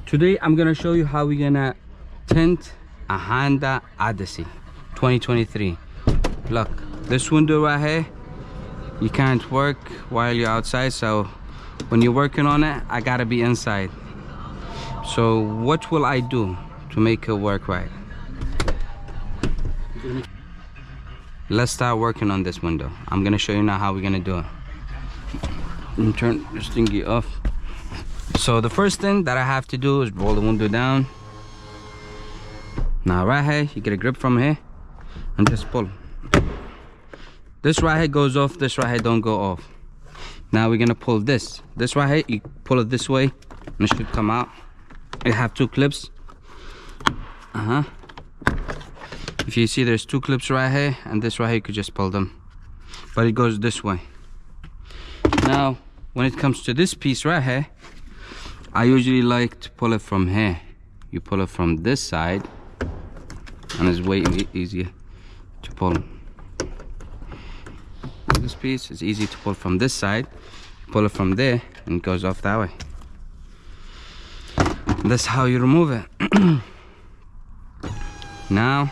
Today I'm gonna show you how we're gonna tint a Honda Odyssey 2023. Look, this window right here, you can't work while you're outside, so when you're working on it, I gotta be inside. So what will I do to make it work right? Let's start working on this window. I'm gonna show you now how we're gonna do it. And turn this thingy off. So the first thing that I have to do is roll the window down. Now right here, you get a grip from here and just pull. This right here goes off, this right here don't go off. Now we're gonna pull this. This right here, you pull it this way and it should come out. It have two clips. If you see, there's two clips right here, and this right here you could just pull them, but it goes this way. Now when it comes to this piece right here, I usually like to pull it from here. You pull it from this side and it's way easier to pull. This piece is easy to pull from this side. You pull it from there and it goes off that way. That's how you remove it. Now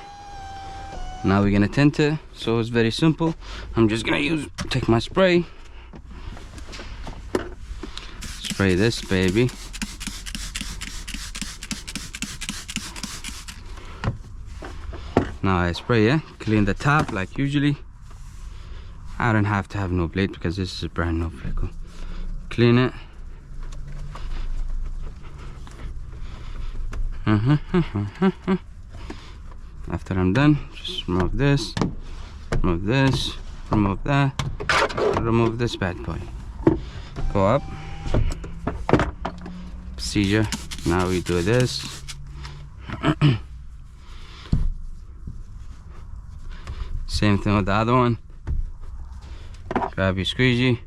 we're gonna tint it. So it's very simple. I'm just gonna take my spray. Spray this baby. Now I spray it, clean the top like usually. I don't have to have no blade because this is a brand new vehicle. Clean it. After I'm done, just remove this, remove this, remove that, remove this bad boy. Go up. Procedure. Now we do this. Same thing with the other one. Grab your squeegee.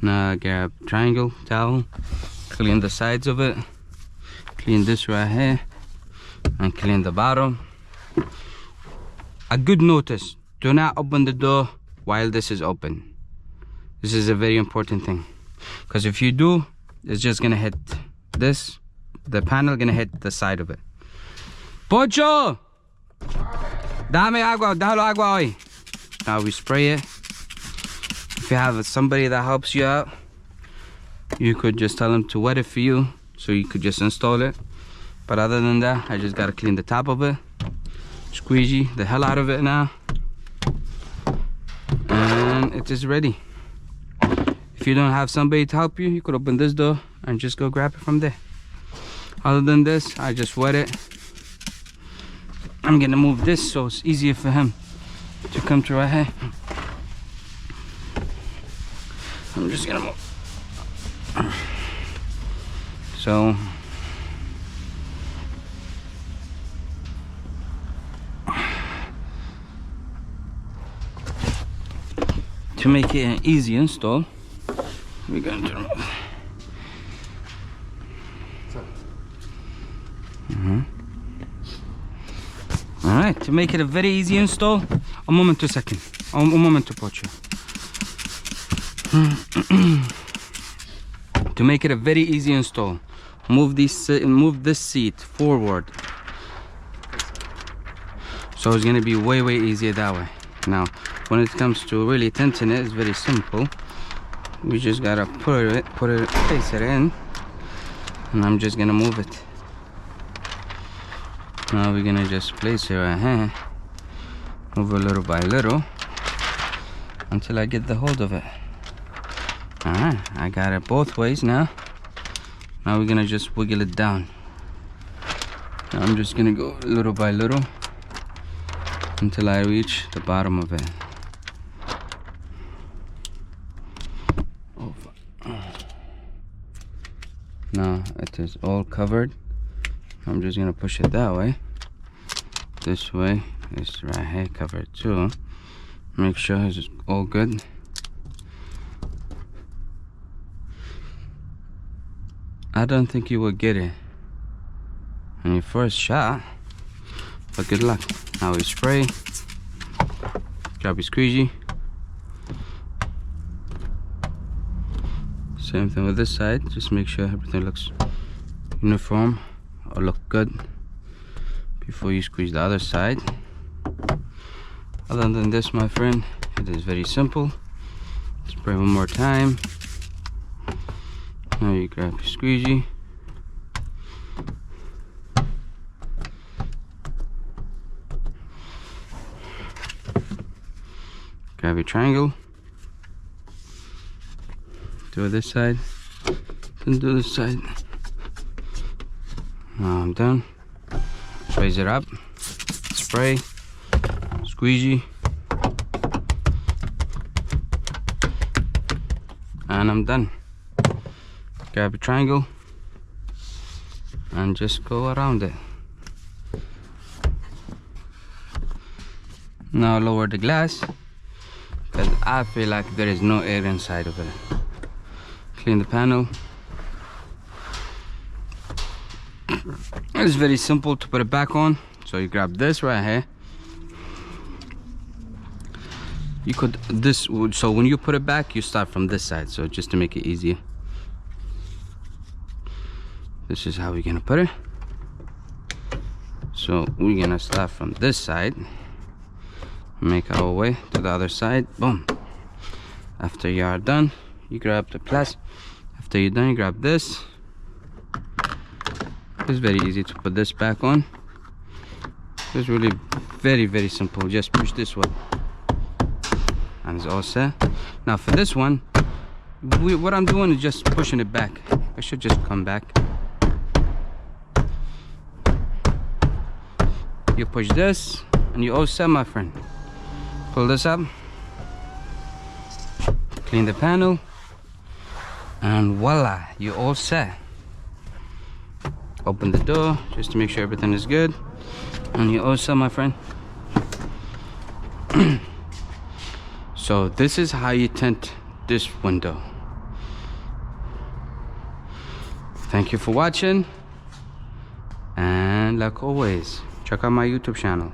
Now grab triangle towel, clean the sides of it, clean this right here, and clean the bottom. A good notice, do not open the door while this is open. This is a very important thing, because if you do, it's just gonna hit this, the panel gonna hit the side of it. Pocho! Dame agua, dalo agua hoy. Now we spray it. If you have somebody that helps you out, you could just tell them to wet it for you, so you could just install it. But other than that, I just gotta clean the top of it, squeegee the hell out of it now, and it is ready. If you don't have somebody to help you, you could open this door and just go grab it from there. Other than this, I just wet it. I'm gonna move this so it's easier for him to come to right here. I'm just gonna move. So to make it an easy install, we're going to remove. All right, to make it a very easy install, un momento second, un momento pocho. To make it a very easy install, move this seat forward, so it's gonna be way easier that way. Now when it comes to really tinting it, it's very simple. We just gotta place it in, and I'm just gonna move it. Now we're gonna just place it right here, move it little by little until I get the hold of it. Alright, I got it both ways now. Now we're gonna just wiggle it down. Now I'm just gonna go little by little until I reach the bottom of it. Now it is all covered. I'm just gonna push it that way. This way is right here covered too. Make sure it's all good. I don't think you will get it on your first shot, but good luck. Now we spray, grab your squeegee. Same thing with this side, just make sure everything looks uniform or look good before you squeeze the other side. Other than this, my friend, it is very simple. Spray one more time. Now you grab your squeegee. Grab your triangle. Do this side. Then do this side. Now I'm done. Raise it up. Spray. Squeegee. And I'm done. Grab a triangle and just go around it. Now lower the glass, because I feel like there is no air inside of it. Clean the panel. It's very simple to put it back on. So you grab this right here. You could so when you put it back, you start from this side. So just to make it easier, this is how we're gonna put it. So we're gonna start from this side, make our way to the other side. Boom. After you are done, you grab the plus. After you're done, you grab this. It's very easy to put this back on. It's really very simple. Just push this one and it's all set. Now for this one, what I'm doing is just pushing it back. It should just come back. You push this and you all set, my friend. Pull this up, clean the panel, and voila, you all set. Open the door just to make sure everything is good, and you all set, my friend. So this is how you tint this window. Thank you for watching, and like always, check out my YouTube channel.